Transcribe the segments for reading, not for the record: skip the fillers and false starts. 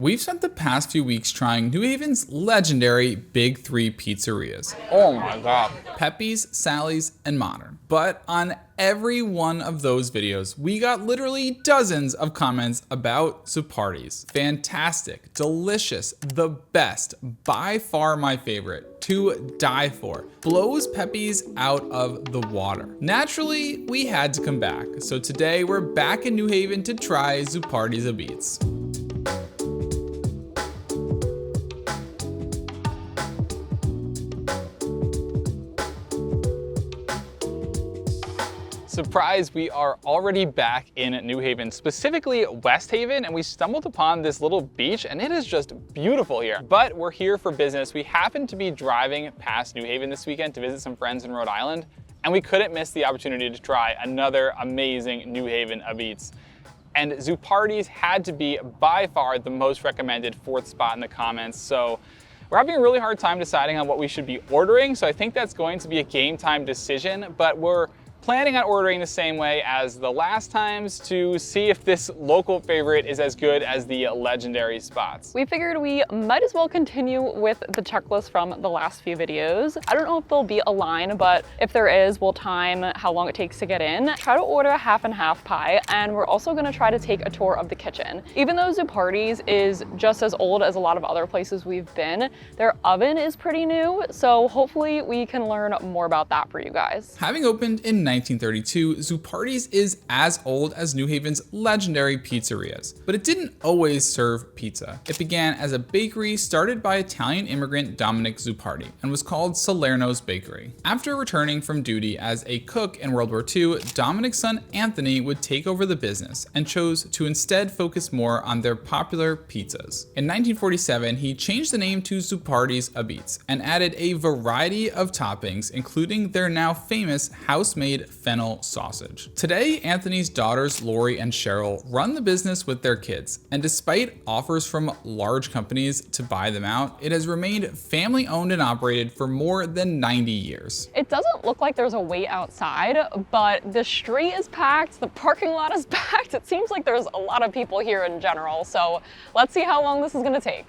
We've spent the past few weeks trying New Haven's legendary Big Three pizzerias. Oh my God. Pepe's, Sally's, and Modern. But on every one of those videos, we got literally dozens of comments about Zuppardi's. Fantastic, delicious, the best, by far my favorite, to die for. Blows Pepe's out of the water. Naturally, we had to come back. So today we're back in New Haven to try Zuppardi's Apizza. Surprise, we are already back in New Haven, specifically West Haven, and we stumbled upon this little beach and it is just beautiful here. But we're here for business. We happen to be driving past New Haven this weekend to visit some friends in Rhode Island, and we couldn't miss the opportunity to try another amazing New Haven Apizza. And Zuppardi's had to be by far the most recommended fourth spot in the comments. So we're having a really hard time deciding on what we should be ordering. So I think that's going to be a game time decision, but we're planning on ordering the same way as the last times to see if this local favorite is as good as the legendary spots. We figured we might as well continue with the checklist from the last few videos. I don't know if there'll be a line, but if there is, we'll time how long it takes to get in. Try to order a half and half pie, and we're also gonna try to take a tour of the kitchen. Even though Zuppardi's is just as old as a lot of other places we've been, their oven is pretty new, so hopefully we can learn more about that for you guys. Having opened in 1932, Zuppardi's is as old as New Haven's legendary pizzerias, but it didn't always serve pizza. It began as a bakery started by Italian immigrant Dominic Zuppardi and was called Salerno's Bakery. After returning from duty as a cook in World War II, Dominic's son Anthony would take over the business and chose to instead focus more on their popular pizzas. In 1947, he changed the name to Zuppardi's Apizza and added a variety of toppings, including their now famous house-made fennel sausage. Today, Anthony's daughters Lori and Cheryl run the business with their kids, and despite offers from large companies to buy them out, it has remained family owned and operated for more than 90 years. It doesn't look like there's a wait outside, but the street is packed, the parking lot is packed. It seems like there's a lot of people here in general, so let's see how long this is gonna take.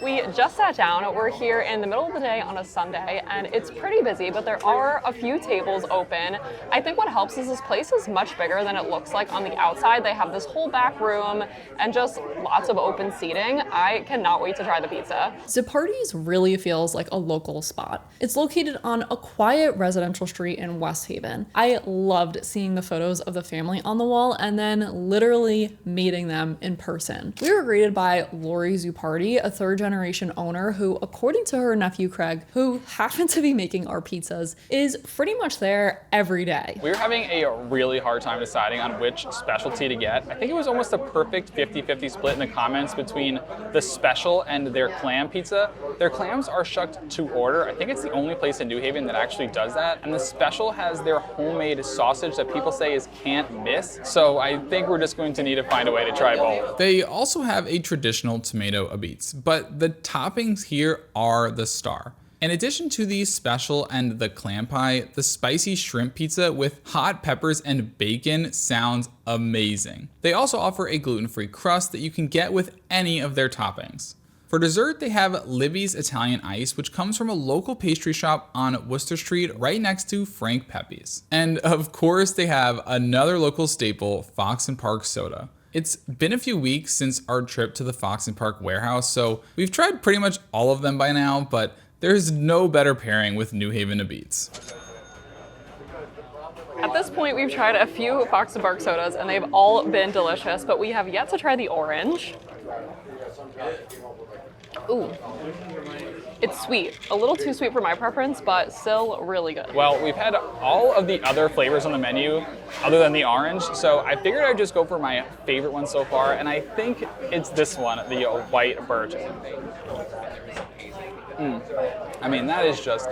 We just sat down. We're here in the middle of the day on a Sunday, and it's pretty busy, but there are a few tables open. I think what helps is this place is much bigger than it looks like on the outside. They have this whole back room and just lots of open seating. I cannot wait to try the pizza. Zuppardi's really feels like a local spot. It's located on a quiet residential street in West Haven. I loved seeing the photos of the family on the wall and then literally meeting them in person. We were greeted by Lori Zuppardi, a third generation owner who, according to her nephew Craig, who happened to be making our pizzas, is pretty much there every day. We were having a really hard time deciding on which specialty to get. I think it was almost a perfect 50-50 split in the comments between the special and their clam pizza. Their clams are shucked to order. I think it's the only place in New Haven that actually does that. And the special has their homemade sausage that people say is can't miss. So I think we're just going to need to find a way to try both. They also have a traditional tomato Apizza, but the toppings here are the star. In addition to the special and the clam pie, the spicy shrimp pizza with hot peppers and bacon sounds amazing. They also offer a gluten-free crust that you can get with any of their toppings. For dessert, they have Libby's Italian Ice, which comes from a local pastry shop on Worcester Street right next to Frank Pepe's. And of course, they have another local staple, Foxon Park soda. It's been a few weeks since our trip to the Foxon Park warehouse, so we've tried pretty much all of them by now, but there's no better pairing with New Haven Apizza. At this point, we've tried a few Foxon Park sodas and they've all been delicious, but we have yet to try the orange. Ooh. It's sweet, a little too sweet for my preference, but still really good. Well, we've had all of the other flavors on the menu other than the orange, so I figured I'd just go for my favorite one so far, and I think it's this one, the white birch. I mean, that is just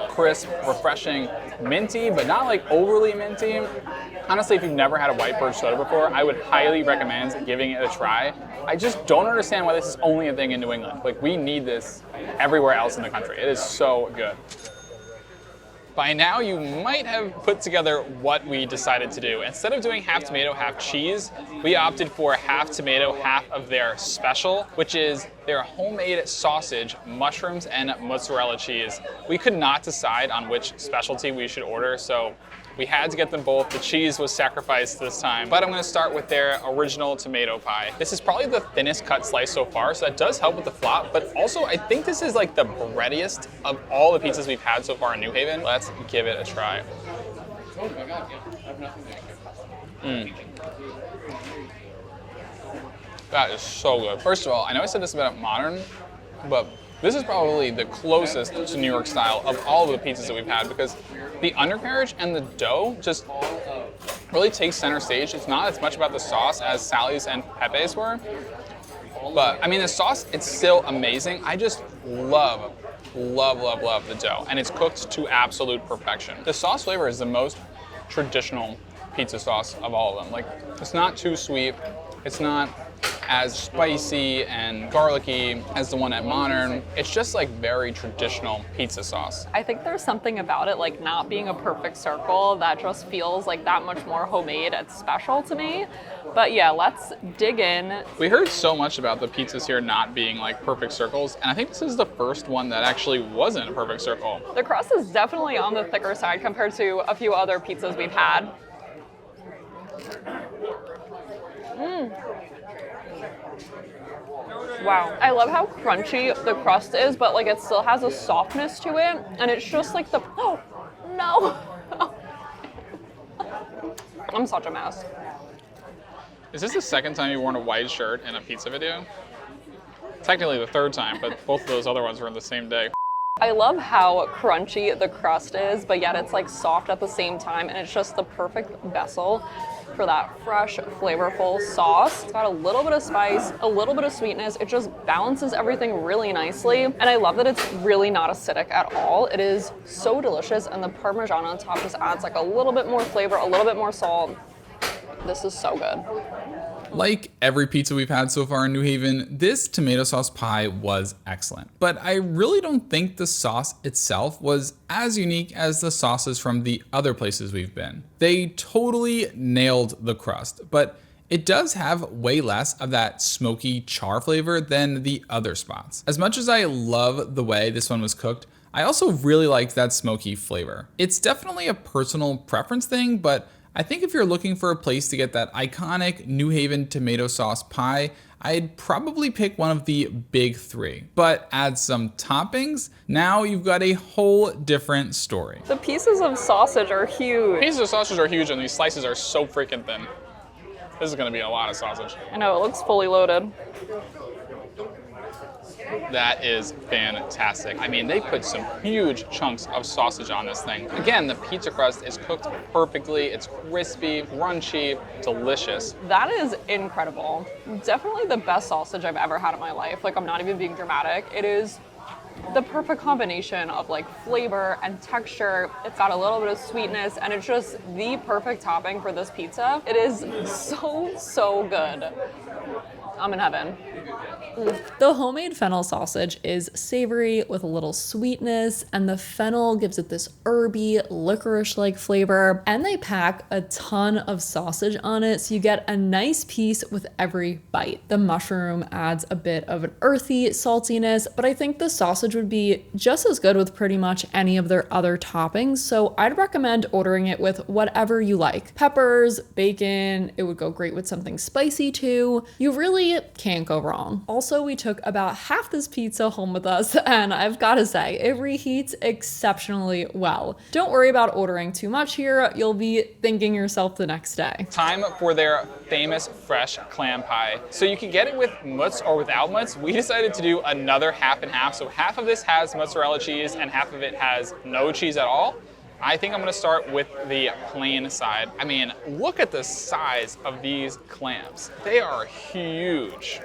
crisp, refreshing, minty, but not like overly minty. Honestly, if you've never had a white birch soda before, I would highly recommend giving it a try. I just don't understand why this is only a thing in New England. Like, we need this everywhere else in the country. It is so good. By now, you might have put together what we decided to do. Instead of doing half tomato, half cheese, we opted for half tomato, half of their special, which is their homemade sausage, mushrooms, and mozzarella cheese. We could not decide on which specialty we should order, so we had to get them both. The cheese was sacrificed this time, but I'm gonna start with their original tomato pie. This is probably the thinnest cut slice so far, so that does help with the flop, but also I think this is like the breadiest of all the pizzas we've had so far in New Haven. Let's give it a try. Oh my God, yeah, I have nothing there. That is so good. First of all, I know I said this about modern, but this is probably the closest to New York style of all of the pizzas that we've had, because the undercarriage and the dough just really takes center stage. It's not as much about the sauce as Sally's and Pepe's were. But I mean, the sauce, it's still amazing. I just love the dough, and it's cooked to absolute perfection. The sauce flavor is the most traditional pizza sauce of all of them. Like, it's not too sweet. It's not as spicy and garlicky as the one at Modern. It's just like very traditional pizza sauce. I think there's something about it, like not being a perfect circle, that just feels like that much more homemade and special to me. But yeah, let's dig in. We heard so much about the pizzas here not being like perfect circles, and I think this is the first one that actually wasn't a perfect circle. The crust is definitely on the thicker side compared to a few other pizzas we've had. Wow. I love how crunchy the crust is, but like it still has a softness to it, and it's just like the, oh, no. I'm such a mess. Is this the second time you've worn a white shirt in a pizza video? Technically the third time, but both of those other ones were in the same day. I love how crunchy the crust is, but yet it's like soft at the same time, and it's just the perfect vessel for that fresh, flavorful sauce. It's got a little bit of spice, a little bit of sweetness. It just balances everything really nicely. And I love that it's really not acidic at all. It is so delicious, and the Parmesan on top just adds like a little bit more flavor, a little bit more salt. This is so good. Like every pizza we've had so far in New Haven, this tomato sauce pie was excellent. But I really don't think the sauce itself was as unique as the sauces from the other places we've been. They totally nailed the crust, but it does have way less of that smoky char flavor than the other spots. As much as I love the way this one was cooked, I also really liked that smoky flavor. It's definitely a personal preference thing, but I think if you're looking for a place to get that iconic New Haven tomato sauce pie, I'd probably pick one of the big three. But add some toppings, now you've got a whole different story. The pieces of sausage are huge. Pieces of sausage are huge, and these slices are so freaking thin. This is gonna be a lot of sausage. I know, it looks fully loaded. That is fantastic. I mean, they put some huge chunks of sausage on this thing. Again, the pizza crust is cooked perfectly. It's crispy, crunchy, delicious. That is incredible. Definitely the best sausage I've ever had in my life. Like, I'm not even being dramatic. It is the perfect combination of like flavor and texture. It's got a little bit of sweetness, and it's just the perfect topping for this pizza. It is so good. I'm in heaven. The homemade fennel sausage is savory with a little sweetness, and the fennel gives it this herby, licorice-like flavor, and they pack a ton of sausage on it, so you get a nice piece with every bite. The mushroom adds a bit of an earthy saltiness, but I think the sausage would be just as good with pretty much any of their other toppings, so I'd recommend ordering it with whatever you like. Peppers, bacon, it would go great with something spicy too. You really can't go wrong. Also, we took about half this pizza home with us, and I've got to say, it reheats exceptionally well. Don't worry about ordering too much here. You'll be thanking yourself the next day. Time for their famous fresh clam pie. So you can get it with mozz or without mozz. We decided to do another half and half. So half of this has mozzarella cheese and half of it has no cheese at all. I think I'm gonna start with the plain side. I mean, look at the size of these clams. They are huge.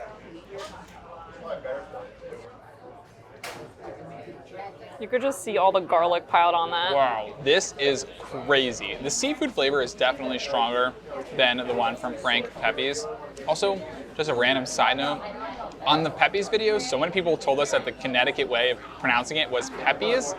You could just see all the garlic piled on that. Wow, this is crazy. The seafood flavor is definitely stronger than the one from Frank Pepe's. Also, just a random side note, on the Pepe's video, so many people told us that the Connecticut way of pronouncing it was Pepe's.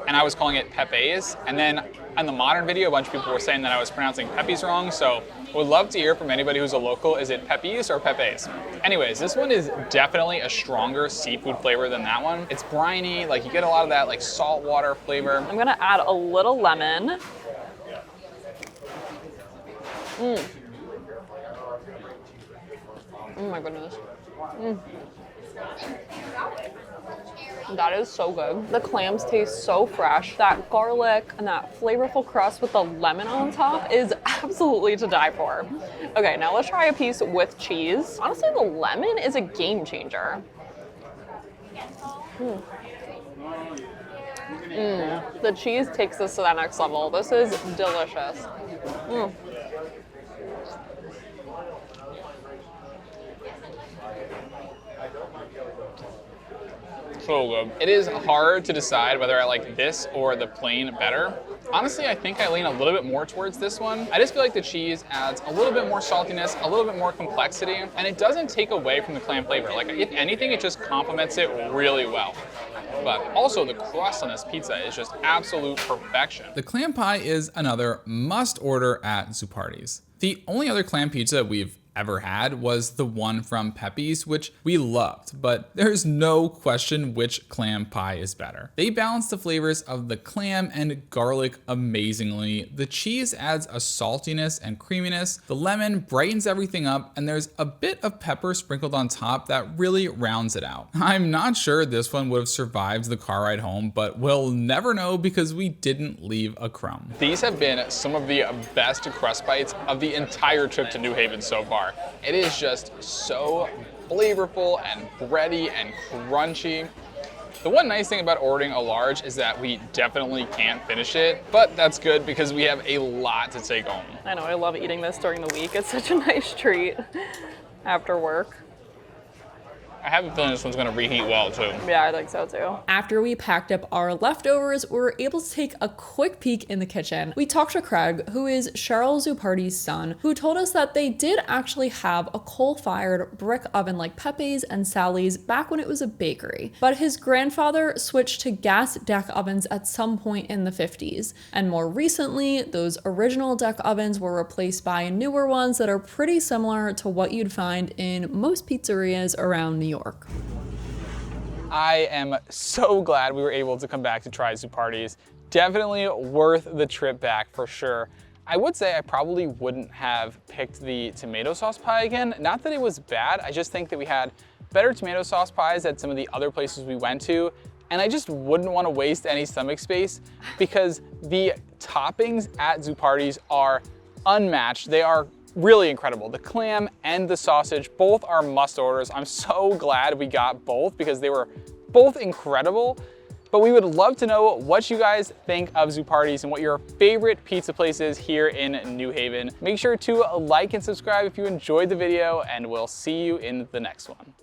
and I was calling it Pepe's. And then in the modern video, a bunch of people were saying that I was pronouncing Pepe's wrong. So would love to hear from anybody who's a local. Is it Pepe's or Pepe's? Anyways, this one is definitely a stronger seafood flavor than that one. It's briny, like you get a lot of that like saltwater flavor. I'm gonna add a little lemon. Oh my goodness. That is so good. The clams taste so fresh. That garlic and that flavorful crust with the lemon on top is absolutely to die for. Okay, now let's try a piece with cheese. Honestly, the lemon is a game changer. The cheese takes this to that next level. This is delicious. So good. It is hard to decide whether I like this or the plain better. Honestly, I think I lean a little bit more towards this one. I just feel like the cheese adds a little bit more saltiness, a little bit more complexity, and it doesn't take away from the clam flavor. Like, if anything, it just complements it really well. But also the crust on this pizza is just absolute perfection. The clam pie is another must order at Zuppardi's. The only other clam pizza we've ever had was the one from Pepe's, which we loved, but there's no question which clam pie is better. They balance the flavors of the clam and garlic amazingly. The cheese adds a saltiness and creaminess. The lemon brightens everything up, and there's a bit of pepper sprinkled on top that really rounds it out. I'm not sure this one would have survived the car ride home, but we'll never know because we didn't leave a crumb. These have been some of the best crust bites of the entire trip to New Haven so far. It is just so flavorful and bready and crunchy. The one nice thing about ordering a large is that we definitely can't finish it, but that's good because we have a lot to take home. I know, I love eating this during the week. It's such a nice treat after work. I have a feeling this one's gonna reheat well too. Yeah, I think so too. After we packed up our leftovers, we were able to take a quick peek in the kitchen. We talked to Craig, who is Cheryl Zuppardi's son, who told us that they did actually have a coal-fired brick oven like Pepe's and Sally's back when it was a bakery. But his grandfather switched to gas deck ovens at some point in the 50s. And more recently, those original deck ovens were replaced by newer ones that are pretty similar to what you'd find in most pizzerias around New York. I am so glad we were able to come back to try Zuppardi's. Definitely worth the trip back for sure. I would say I probably wouldn't have picked the tomato sauce pie again. Not that it was bad, I just think that we had better tomato sauce pies at some of the other places we went to, and I just wouldn't want to waste any stomach space because the toppings at Zuppardi's are unmatched. They are really incredible. The clam and the sausage, both are must orders. I'm so glad we got both because they were both incredible. But we would love to know what you guys think of Zuppardi's and what your favorite pizza place is here in New Haven. Make sure to like and subscribe if you enjoyed the video, and we'll see you in the next one.